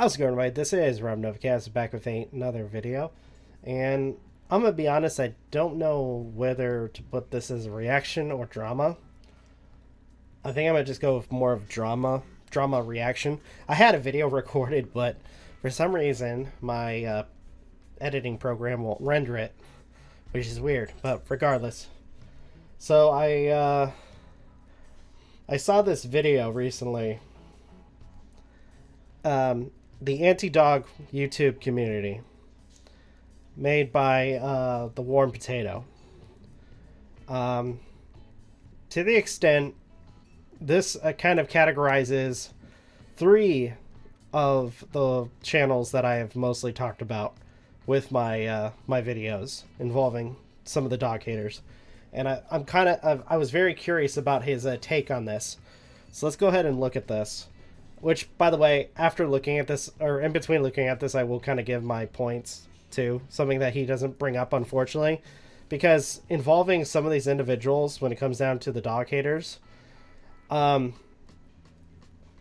How's it going, everybody? This is Rob Novakast back with another video. And I'm going to be honest, I don't know whether to put this as a reaction or drama. I think I'm going to just go with more of drama reaction. I had a video recorded, but for some reason, my editing program won't render it, which is weird, but regardless. So I saw this video recently. The anti-dog YouTube community made by the Warm Potato. To the extent this kind of categorizes three of the channels that I have mostly talked about with my my videos involving some of the dog haters, and I was very curious about his take on this. So let's go ahead and look at this. Which, by the way, after looking at this, or in between looking at this, I will kind of give my points to something that he doesn't bring up, unfortunately. Because involving some of these individuals, when it comes down to the dog haters, he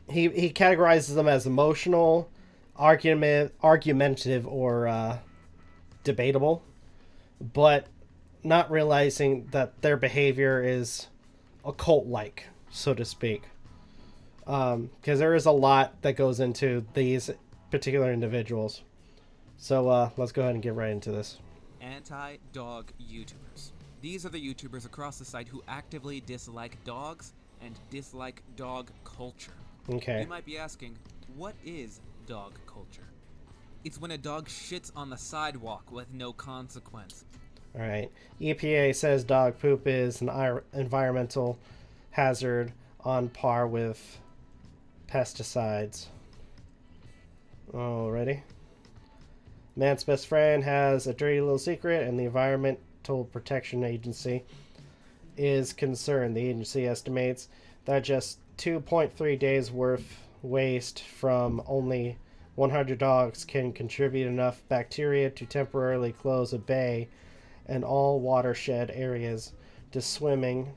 categorizes them as emotional, argumentative, or debatable. But not realizing that their behavior is occult-like, so to speak. Because there is a lot that goes into these particular individuals. So let's go ahead and get right into this. Anti-dog YouTubers. These are the YouTubers across the site who actively dislike dogs and dislike dog culture. Okay. You might be asking, what is dog culture? It's when a dog shits on the sidewalk with no consequence. Alright. EPA says dog poop is an environmental hazard on par with pesticides. Alrighty. Man's best friend has a dirty little secret, and the Environmental Protection Agency is concerned. The agency estimates that just 2.3 days worth waste from only 100 dogs can contribute enough bacteria to temporarily close a bay and all watershed areas to swimming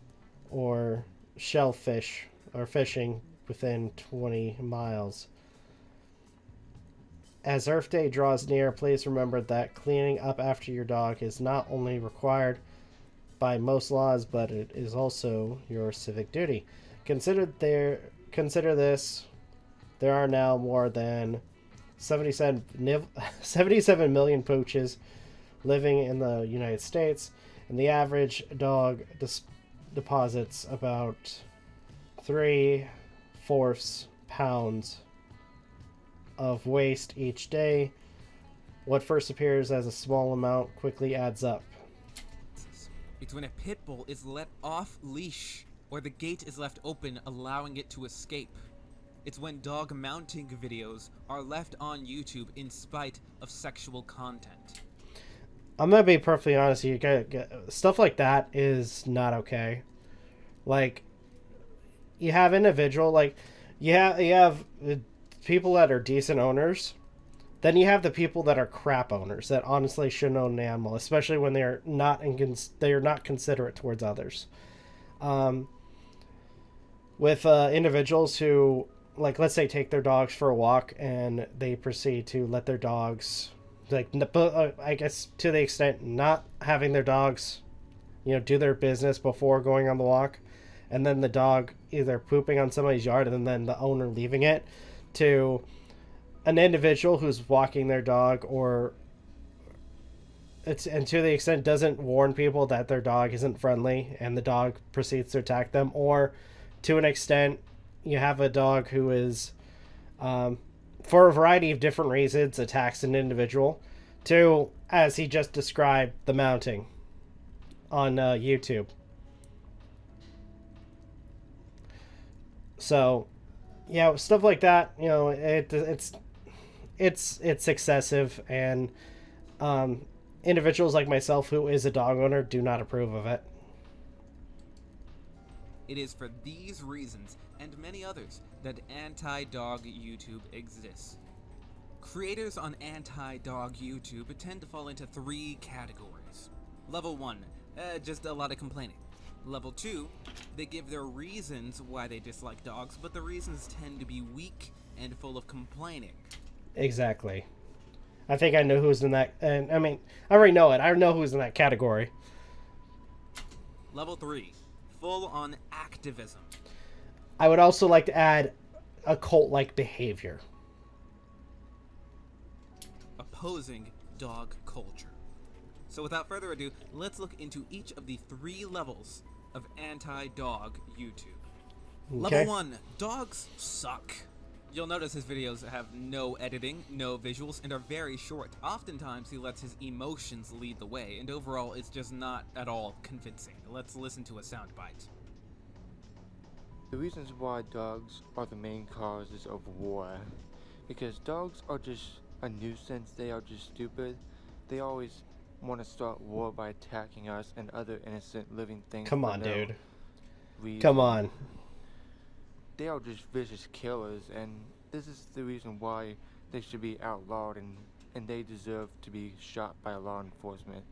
or shellfish or fishing within 20 miles. As Earth Day draws near, please remember that cleaning up after your dog is not only required by most laws, but it is also your civic duty. Consider this. There are now more than 77 million pooches living in the United States, and the average dog deposits about 3/4 pounds of waste each day. What first appears as a small amount quickly adds up. It's when a pit bull is let off leash or the gate is left open, allowing it to escape. It's when dog mounting videos are left on YouTube in spite of sexual content. I'm gonna be perfectly honest with you. Stuff like that is not okay. Like, you have individual, like, you have people that are decent owners. Then you have the people that are crap owners that honestly shouldn't own an animal, especially when they're not considerate towards others. With individuals who, like, let's say, take their dogs for a walk and they proceed to let their dogs, like, I guess to the extent not having their dogs, do their business before going on the walk, and then the dog either pooping on somebody's yard and then the owner leaving it, to an individual who's walking their dog, and to the extent doesn't warn people that their dog isn't friendly and the dog proceeds to attack them, or to an extent you have a dog who is for a variety of different reasons attacks an individual, to, as he just described, the mounting on YouTube. So, stuff like that, it's excessive, and individuals like myself, who is a dog owner, do not approve of it. It is for these reasons, and many others, that anti-dog YouTube exists. Creators on anti-dog YouTube tend to fall into three categories. Level 1, just a lot of complaining. Level 2, they give their reasons why they dislike dogs, but the reasons tend to be weak and full of complaining. Exactly. I think I know who's in that, and I mean, I already know it. I know who's in that category. Level 3, full-on activism. I would also like to add a cult-like behavior. Opposing dog culture. So without further ado, let's look into each of the 3 levels of anti-dog YouTube. Okay. Level 1, dogs suck. You'll notice his videos have no editing, no visuals, and are very short. Oftentimes he lets his emotions lead the way, and overall it's just not at all convincing. Let's listen to a soundbite. The reasons why dogs are the main causes of war, because dogs are just a nuisance, they are just stupid. They always want to start war by attacking us and other innocent living things. Come on, dude. Reason. Come on. They are just vicious killers, and this is the reason why they should be outlawed, and they deserve to be shot by law enforcement.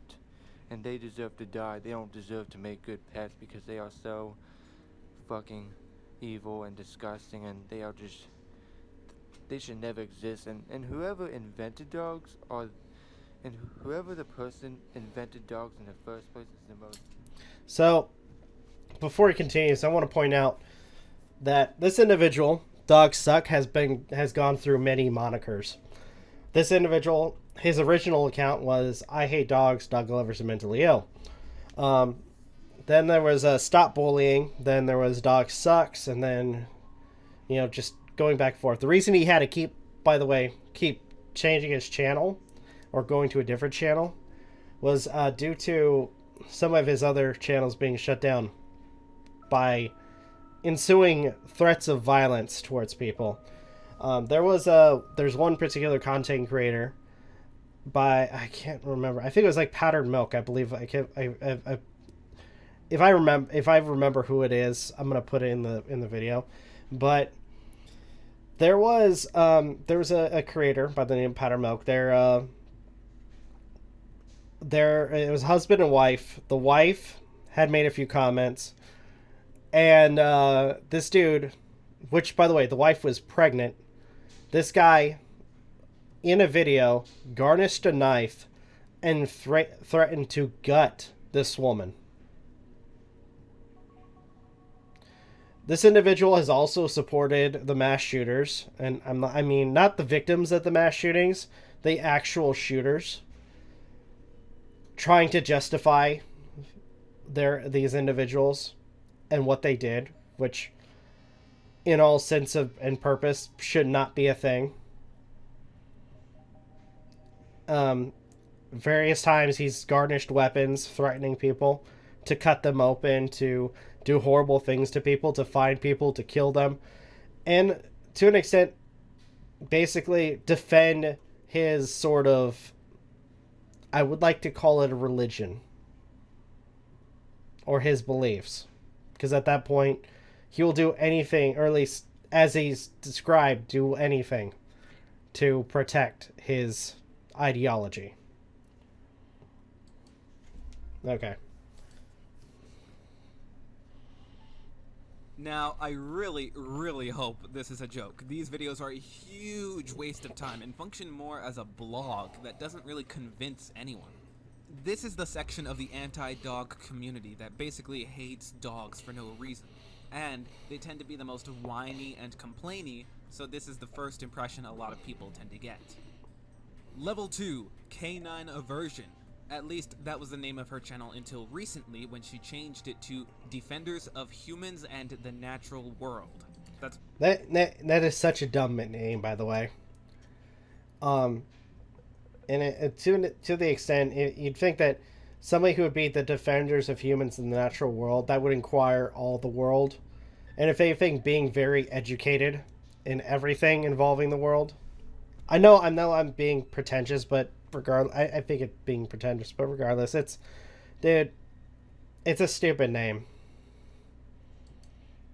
And they deserve to die. They don't deserve to make good pets because they are so fucking evil and disgusting, and they are just, they should never exist. And whoever invented dogs and whoever the person invented dogs in the first place is the most. So, before he continues, I want to point out that this individual, Dog Suck, has gone through many monikers. This individual, his original account was I Hate Dogs, Dog Lovers Are Mentally Ill. Then there was Stop Bullying, then there was Dog Sucks, and then, you know, just going back and forth. The reason he had to keep changing his channel or going to a different channel was due to some of his other channels being shut down by ensuing threats of violence towards people. There's one particular content creator I can't remember. I think it was like Powdered Milk. I believe if I remember who it is, I'm gonna put it in the video. But there was a creator by the name of Powdered Milk. It was husband and wife. The wife had made a few comments. And this dude, which, by the way, the wife was pregnant, this guy, in a video, garnished a knife and threatened to gut this woman. This individual has also supported the mass shooters, and I mean not the victims of the mass shootings, the actual shooters, trying to justify these individuals and what they did, which in all sense of and purpose should not be a thing. Various times he's garnished weapons, threatening people to cut them open, to do horrible things to people, to find people, to kill them, and to an extent basically defend his sort of, I would like to call it a religion, or his beliefs. Because at that point, he will do anything, or at least as he's described, do anything to protect his ideology. Okay. Now, I really, really hope this is a joke. These videos are a huge waste of time and function more as a blog that doesn't really convince anyone. This is the section of the anti-dog community that basically hates dogs for no reason. And they tend to be the most whiny and complainy, so this is the first impression a lot of people tend to get. Level 2, Canine Aversion. At least that was the name of her channel until recently when she changed it to Defenders of Humans and the Natural World. That is such a dumb name, by the way. And to the extent, you'd think that somebody who would be the Defenders of Humans in the Natural World, that would inquire all the world. And if anything, being very educated in everything involving the world. I know I'm being pretentious, but regardless, I think it being pretentious, but regardless, it's a stupid name.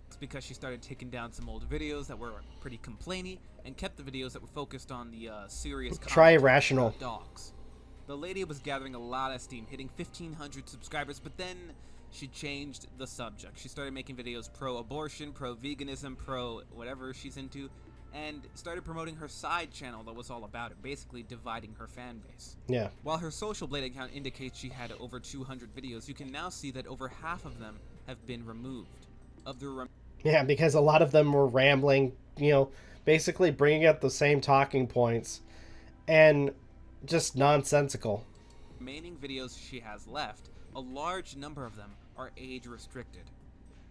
It's because she started taking down some old videos that were pretty complainy and kept the videos that were focused on the serious Try irrational dogs. The lady was gathering a lot of steam, hitting 1,500 subscribers, but then she changed the subject. She started making videos pro-abortion, pro-veganism, pro-whatever she's into, and started promoting her side channel that was all about it, basically dividing her fan base. Yeah. While her Social Blade account indicates she had over 200 videos, you can now see that over half of them have been removed. Of the Yeah, because a lot of them were rambling, basically bringing up the same talking points and just nonsensical. remaining videos she has left, a large number of them are age restricted.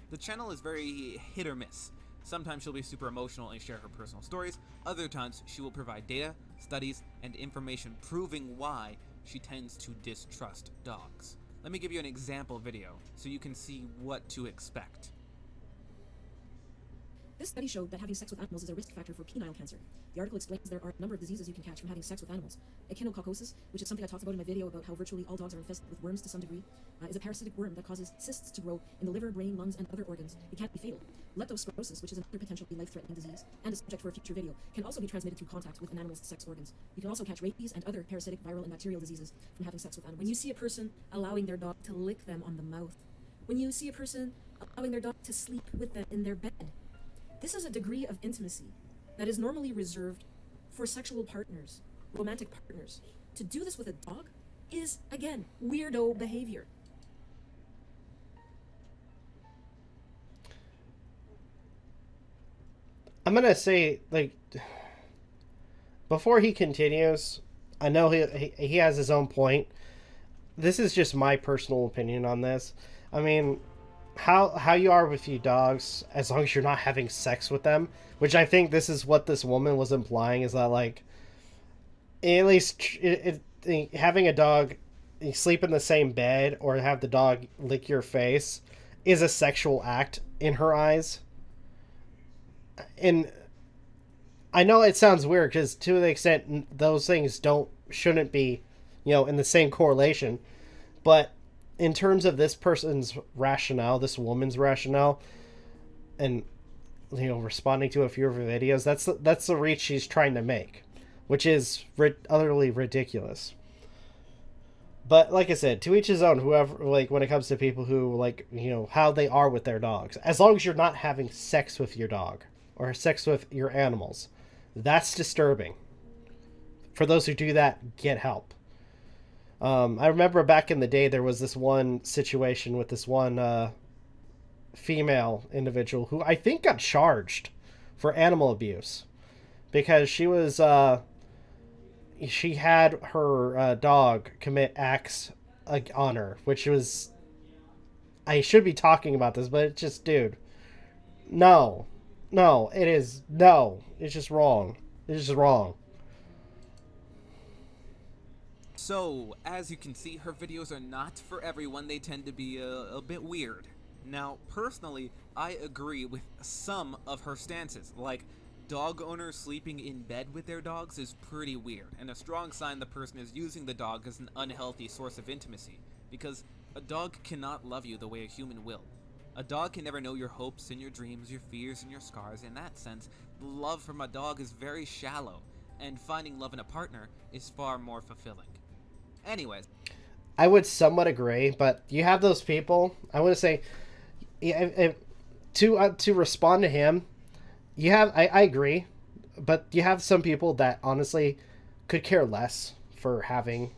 The channel is very hit or miss. Sometimes she'll be super emotional and share her personal stories, other times she will provide data, studies, and information proving why she tends to distrust dogs. Let me give you an example video so you can see what to expect. This study showed that having sex with animals is a risk factor for penile cancer. The article explains there are a number of diseases you can catch from having sex with animals. Echinococcosis, which is something I talked about in my video about how virtually all dogs are infested with worms to some degree, is a parasitic worm that causes cysts to grow in the liver, brain, lungs, and other organs. It can be fatal. Leptospirosis, which is another potentially life-threatening disease, and a subject for a future video, can also be transmitted through contact with an animal's sex organs. You can also catch rabies and other parasitic, viral, and bacterial diseases from having sex with animals. When you see a person allowing their dog to lick them on the mouth, when you see a person allowing their dog to sleep with them in their bed, this is a degree of intimacy that is normally reserved for sexual partners, romantic partners. To do this with a dog is, again, weirdo behavior. I'm gonna say, before he continues, I know he has his own point. This is just my personal opinion on this. I mean, how you are with you dogs, as long as you're not having sex with them, which I think this is what this woman was implying, is that at least having a dog sleep in the same bed or have the dog lick your face is a sexual act in her eyes. And I know it sounds weird because to the extent those things shouldn't be, in the same correlation, but in terms of this person's rationale, this woman's rationale, and responding to a few of her videos, that's the reach she's trying to make, which is utterly ridiculous. But like I said, to each his own. Whoever, when it comes to people who how they are with their dogs, as long as you're not having sex with your dog or sex with your animals, that's disturbing. For those who do that, get help. I remember back in the day, there was this one situation with this one female individual who I think got charged for animal abuse because she had her dog commit acts on her, which was, I should be talking about this, but it's just, dude, it's just wrong. It's just wrong. So, as you can see, her videos are not for everyone. They tend to be a bit weird. Now, personally, I agree with some of her stances. Like, dog owners sleeping in bed with their dogs is pretty weird, and a strong sign the person is using the dog as an unhealthy source of intimacy, because a dog cannot love you the way a human will. A dog can never know your hopes and your dreams, your fears and your scars. In that sense, love from a dog is very shallow, and finding love in a partner is far more fulfilling. Anyways, I would somewhat agree, but you have those people. I want to say, to respond to him, you have. I agree, but you have some people that honestly could care less for having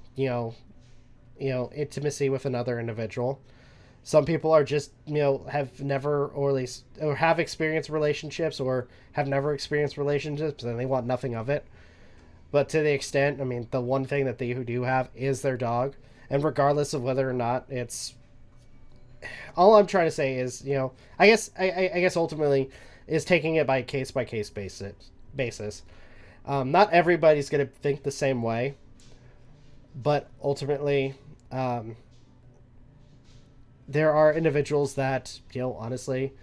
intimacy with another individual. Some people are just have never, or at least, or have experienced relationships, or have never experienced relationships, and they want nothing of it. But to the extent, I mean, the one thing that they do have is their dog. And regardless of whether or not it's... All I'm trying to say is, I guess ultimately is taking it by case-by-case basis. Not everybody's going to think the same way. But ultimately, there are individuals that, honestly,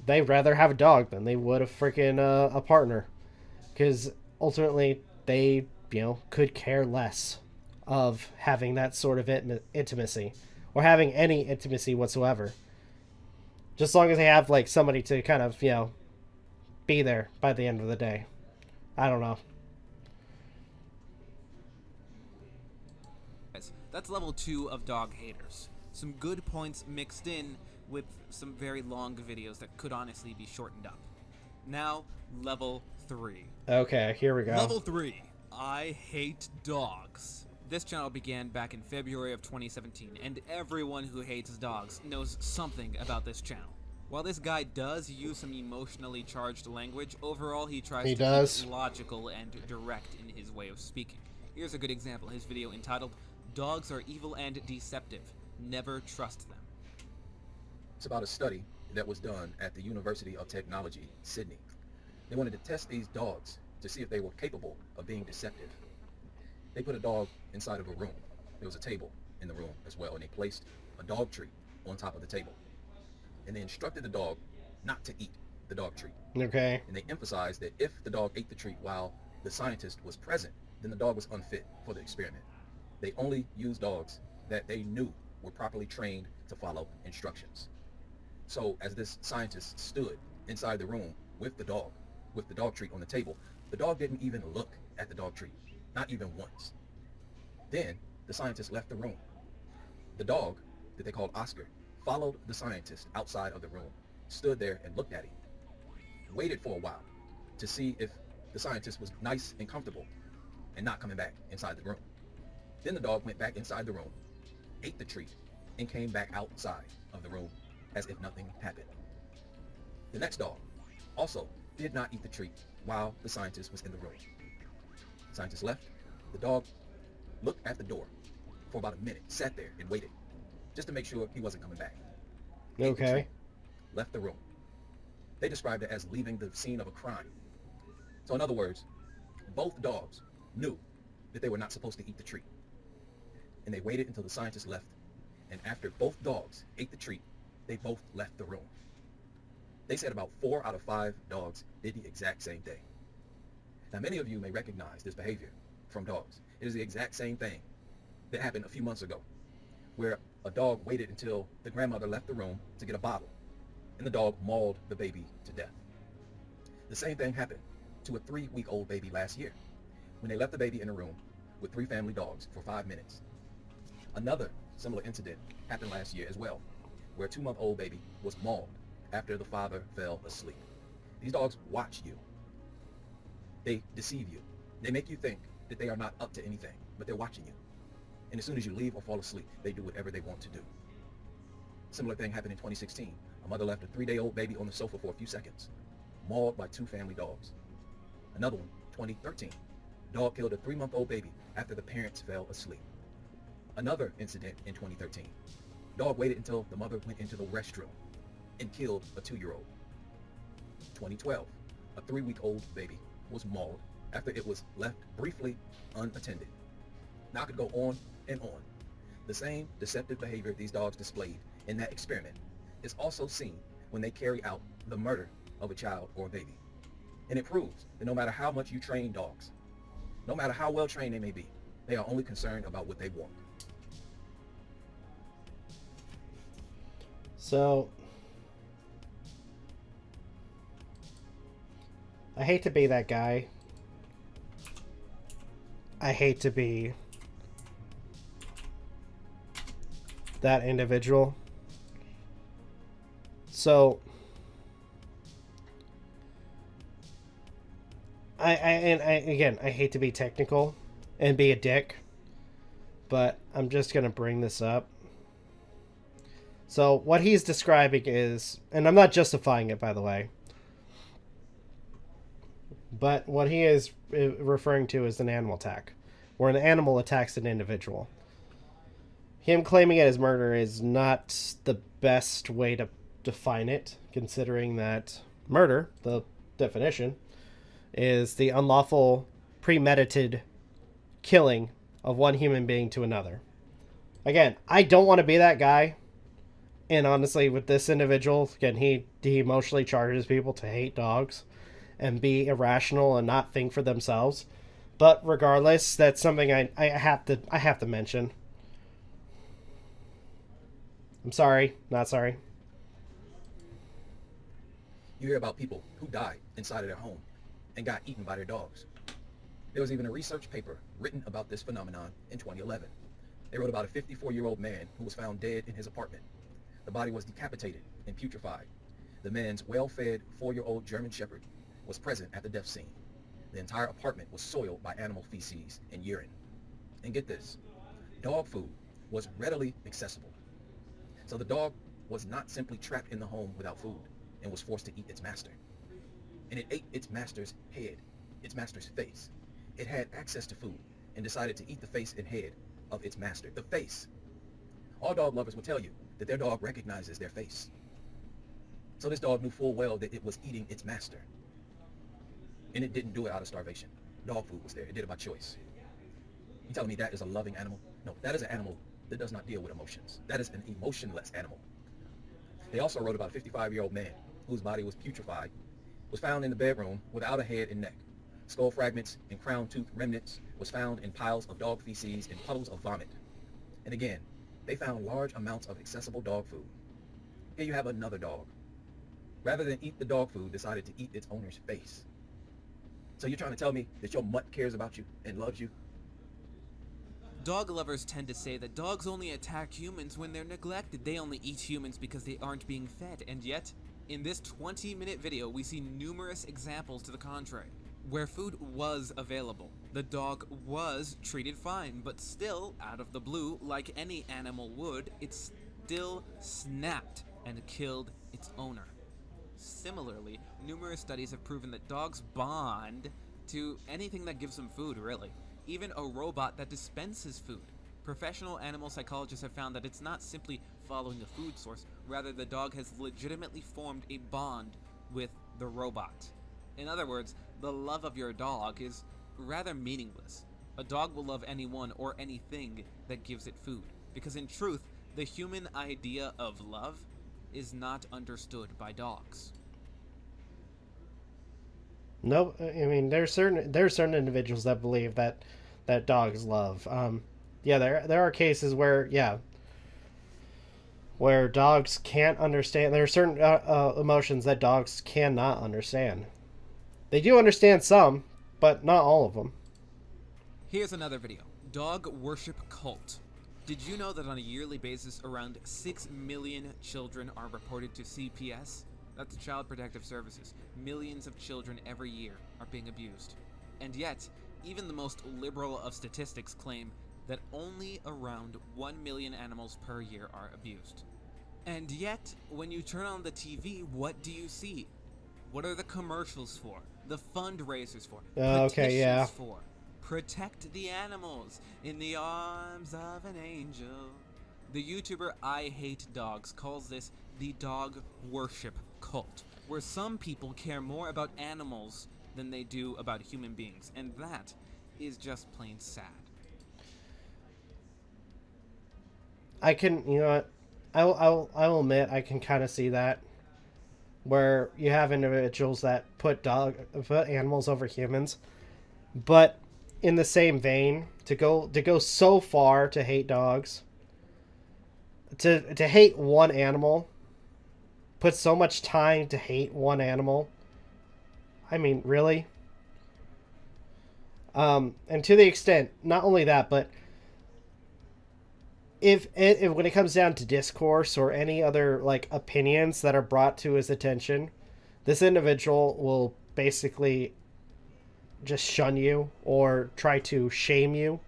they'd rather have a dog than they would a freaking a partner. Because ultimately, they, could care less of having that sort of intimacy or having any intimacy whatsoever. Just as long as they have, somebody to kind of, be there by the end of the day. I don't know. that's level 2 of dog haters. Some good points mixed in with some very long videos that could honestly be shortened up. Now, level 3. Okay, here we go. Level 3. I hate dogs. This channel began back in February of 2017, and everyone who hates dogs knows something about this channel. While this guy does use some emotionally charged language, overall he tries to keep it logical and direct in his way of speaking. Here's a good example, his video entitled, "Dogs are evil and deceptive. Never trust them." It's about a study that was done at the University of Technology, Sydney. They wanted to test these dogs to see if they were capable of being deceptive. They put a dog inside of a room. There was a table in the room as well, and they placed a dog treat on top of the table. And they instructed the dog not to eat the dog treat. Okay. And they emphasized that if the dog ate the treat while the scientist was present, then the dog was unfit for the experiment. They only used dogs that they knew were properly trained to follow instructions. So as this scientist stood inside the room with the dog treat on the table, the dog didn't even look at the dog treat, not even once. Then the scientist left the room. The dog, that they called Oscar, followed the scientist outside of the room, stood there and looked at him, waited for a while to see if the scientist was nice and comfortable and not coming back inside the room. Then the dog went back inside the room, ate the treat, and came back outside of the room as if nothing happened. The next dog also did not eat the treat while the scientist was in the room. The scientist left. The dog looked at the door for about a minute, sat there and waited just to make sure he wasn't coming back. Ate the treat, left the room. They described it as leaving the scene of a crime. So in other words, both dogs knew that they were not supposed to eat the treat. And they waited until the scientist left. And after both dogs ate the treat, they both left the room. They said about 4 out of 5 dogs did the exact same thing. Now many of you may recognize this behavior from dogs. It is the exact same thing that happened a few months ago, where a dog waited until the grandmother left the room to get a bottle, and the dog mauled the baby to death. The same thing happened to a 3-week-old baby last year, when they left the baby in a room with 3 family dogs for 5 minutes. Another similar incident happened last year as well, where a 2-month-old baby was mauled after the father fell asleep. These dogs watch you. They deceive you. They make you think that they are not up to anything, but they're watching you. And as soon as you leave or fall asleep, they do whatever they want to do. Similar thing happened in 2016. A mother left a 3-day-old baby on the sofa for a few seconds, mauled by 2 family dogs. Another one, 2013. Dog killed a 3-month-old baby after the parents fell asleep. Another incident in 2013. Dog waited until the mother went into the restroom and killed a 2-year-old. 2012. A 3-week-old baby was mauled after it was left briefly unattended. Now I could go on and on. The same deceptive behavior these dogs displayed in that experiment is also seen when they carry out the murder of a child or a baby. And it proves that no matter how much you train dogs, no matter how well trained they may be, they are only concerned about what they want. So, I hate to be that guy. I hate to be that individual. So, again, I hate to be technical and be a dick, but I'm just gonna bring this up. So what he's describing is, and I'm not justifying it, by the way, but what he is referring to is an animal attack, where an animal attacks an individual. Him claiming it as murder is not the best way to define it, considering that murder, the definition, is the unlawful, premeditated killing of one human being to another. Again, I don't want to be that guy. And honestly, with this individual, again, he emotionally charges people to hate dogs and be irrational and not think for themselves. But regardless, that's something I have to mention. I'm sorry, not sorry. You hear about people who died inside of their home and got eaten by their dogs. There was even a research paper written about this phenomenon in 2011. They wrote about a 54-year-old man who was found dead in his apartment. The body was decapitated and putrefied. The man's well-fed 4-year-old German Shepherd was present at the death scene. The entire apartment was soiled by animal feces and urine. And get this, dog food was readily accessible. So the dog was not simply trapped in the home without food and was forced to eat its master. And it ate its master's head, its master's face. It had access to food and decided to eat the face and head of its master. The face. All dog lovers will tell you that their dog recognizes their face. So this dog knew full well that it was eating its master. And it didn't do it out of starvation. Dog food was there. It did it by choice. You telling me that is a loving animal? No, that is an animal that does not deal with emotions. That is an emotionless animal. They also wrote about a 55-year-old man whose body was putrefied, was found in the bedroom without a head and neck. Skull fragments and crown tooth remnants was found in piles of dog feces and puddles of vomit. And again, they found large amounts of accessible dog food. Here you have another dog. Rather than eat the dog food, decided to eat its owner's face. So you're trying to tell me that your mutt cares about you and loves you? Dog lovers tend to say that dogs only attack humans when they're neglected. They only eat humans because they aren't being fed. And yet, in this 20-minute video, we see numerous examples to the contrary. Where food was available, the dog was treated fine, but still, out of the blue, like any animal would, it still snapped and killed its owner. Similarly, numerous studies have proven that dogs bond to anything that gives them food, really. Even a robot that dispenses food. Professional animal psychologists have found that it's not simply following a food source, rather the dog has legitimately formed a bond with the robot. In other words, the love of your dog is rather meaningless. A dog will love anyone or anything that gives it food, because in truth, the human idea of love is not understood by dogs. No, I mean there's certain individuals that believe that dogs love. Yeah, there are cases where where dogs can't understand. There are certain emotions that dogs cannot understand. They do understand some, but not all of them. Here's another video. Dog worship cult. Did you know that on a yearly basis, around 6 million children are reported to CPS? That's Child Protective Services. Millions of children every year are being abused. And yet, even the most liberal of statistics claim that only around 1 million animals per year are abused. And yet, when you turn on the TV, what do you see? What are the commercials for? The fundraisers for? Okay, yeah. For? Protect the animals in the arms of an angel. The YouTuber I Hate Dogs calls this the dog worship cult, where some people care more about animals than they do about human beings, and that is just plain sad. I can, you know what, I'll admit I can kind of see that, where you have individuals that put animals over humans, but in the same vein, to go so far to hate dogs, to hate one animal, put so much time to hate one animal. I mean, really? And to the extent, not only that, but if when it comes down to discourse or any other like opinions that are brought to his attention, this individual will basically just shun you or try to shame you.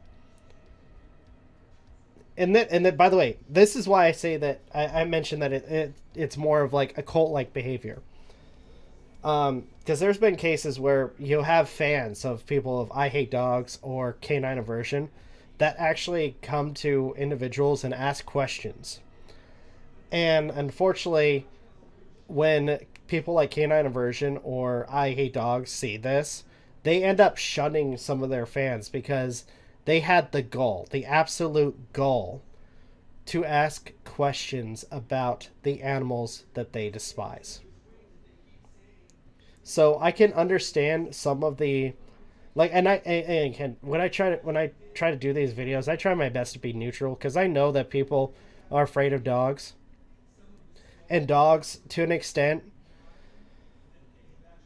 And then, by the way, this is why I say that I mentioned that it's more of like a cult-like behavior. Because there's been cases where you'll have fans of people of I Hate Dogs or Canine Aversion that actually come to individuals and ask questions. And unfortunately, when people like Canine Aversion or I Hate Dogs see this, they end up shunning some of their fans because they had the gall, the absolute gall, to ask questions about the animals that they despise. So I can understand some of the, like, and when I try to do these videos, I try my best to be neutral because I know that people are afraid of dogs, and dogs, to an extent,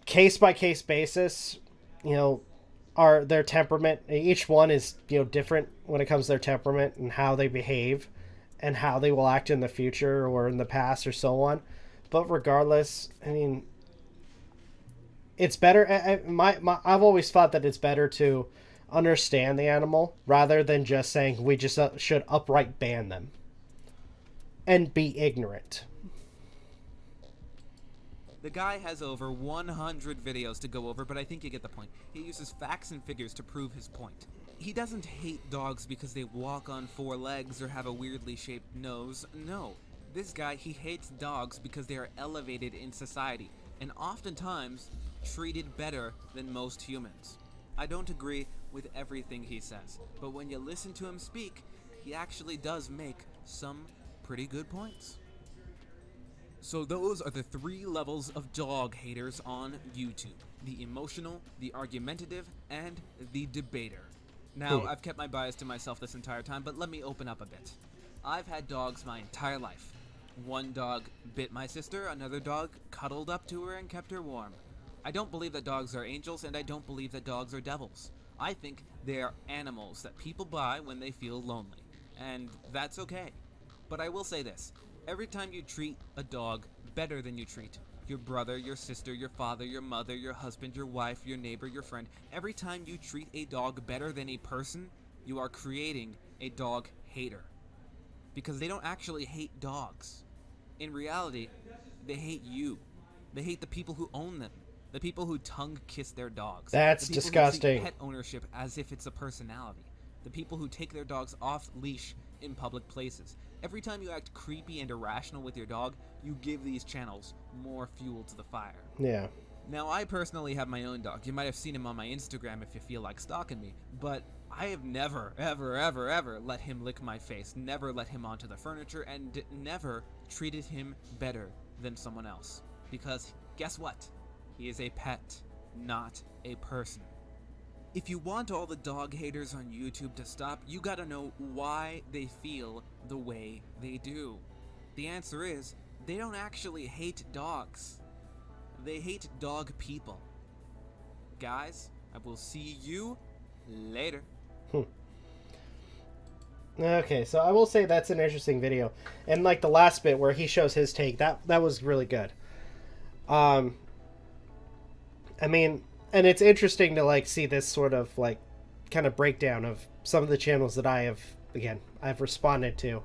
case by case basis, you know, are their temperament. Each one is, you know, different when it comes to their temperament and how they behave and how they will act in the future or in the past or so on. But regardless, I mean, it's better. I've always thought that it's better to understand the animal rather than just saying we just should outright ban them and be ignorant. The guy has over 100 videos to go over, but I think you get the point. He uses facts and figures to prove his point. He doesn't hate dogs because they walk on 4 legs or have a weirdly shaped nose. No. This guy, he hates dogs because they are elevated in society and oftentimes treated better than most humans. I don't agree with everything he says, but when you listen to him speak, he actually does make some pretty good points. So those are the 3 levels of dog haters on YouTube. The emotional, the argumentative, and the debater. Now, I've kept my bias to myself this entire time, but let me open up a bit. I've had dogs my entire life. One dog bit my sister, another dog cuddled up to her and kept her warm. I don't believe that dogs are angels, and I don't believe that dogs are devils. I think they are animals that people buy when they feel lonely, and that's okay. But I will say this, every time you treat a dog better than you treat your brother, your sister, your father, your mother, your husband, your wife, your neighbor, your friend, every time you treat a dog better than a person, you are creating a dog hater. Because they don't actually hate dogs. In reality, they hate you. They hate the people who own them. The people who tongue kiss their dogs. That's the people disgusting. Who treat pet ownership as if it's a personality. The people who take their dogs off leash in public places. Every time you act creepy and irrational with your dog, you give these channels more fuel to the fire. Yeah. Now, I personally have my own dog. You might have seen him on my Instagram if you feel like stalking me, but I have never, ever, ever, ever let him lick my face, never let him onto the furniture, and never treated him better than someone else. Because guess what? He is a pet, not a person. If you want all the dog haters on YouTube to stop, you gotta know why they feel the way they do. The answer is, they don't actually hate dogs. They hate dog people. Guys, I will see you later. Okay, so I will say that's an interesting video. And like the last bit where he shows his take, that was really good. I mean, and it's interesting to like see this sort of like kind of breakdown of some of the channels that I've responded to.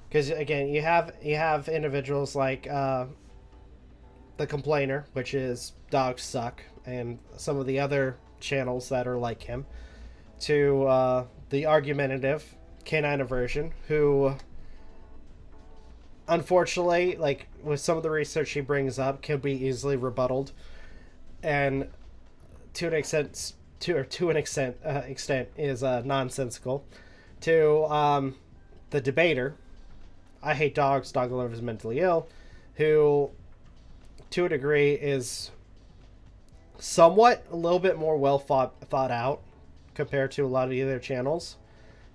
Because again, you have individuals like the Complainer, which is Dogs Suck, and some of the other channels that are like him, to the argumentative Canine Aversion, who unfortunately, like with some of the research he brings up, can be easily rebutted, and to an extent is nonsensical. To the Debater, I hate dogs, dog lovers mentally ill, who to a degree is somewhat a little bit more well thought out compared to a lot of the other channels.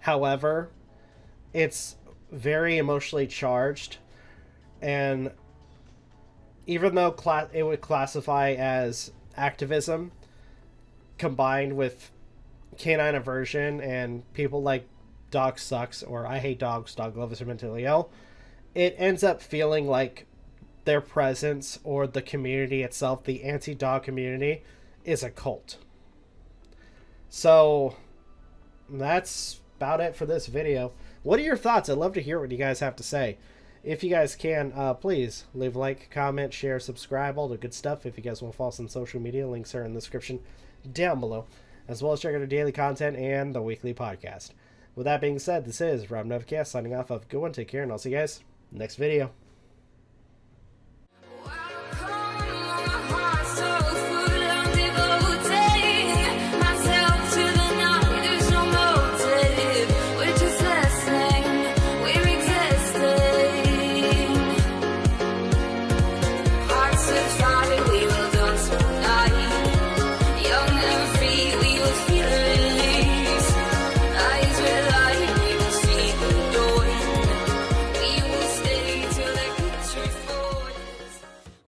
However, it's very emotionally charged, and even though it would classify as activism combined with canine aversion and people like Dog Sucks or I hate dogs, dog lovers are mentally ill, it ends up feeling like their presence or the community itself, the anti-dog community, is a cult. So that's about it for this video. What are your thoughts? I'd love to hear what you guys have to say. If you guys can, please leave a like, comment, share, subscribe, all the good stuff. If you guys want to follow us on social media, links are in the description down below, as well as check out our daily content and the weekly podcast. With that being said, this is Rob Novakast signing off. Have a good one, take care, and I'll see you guys next video.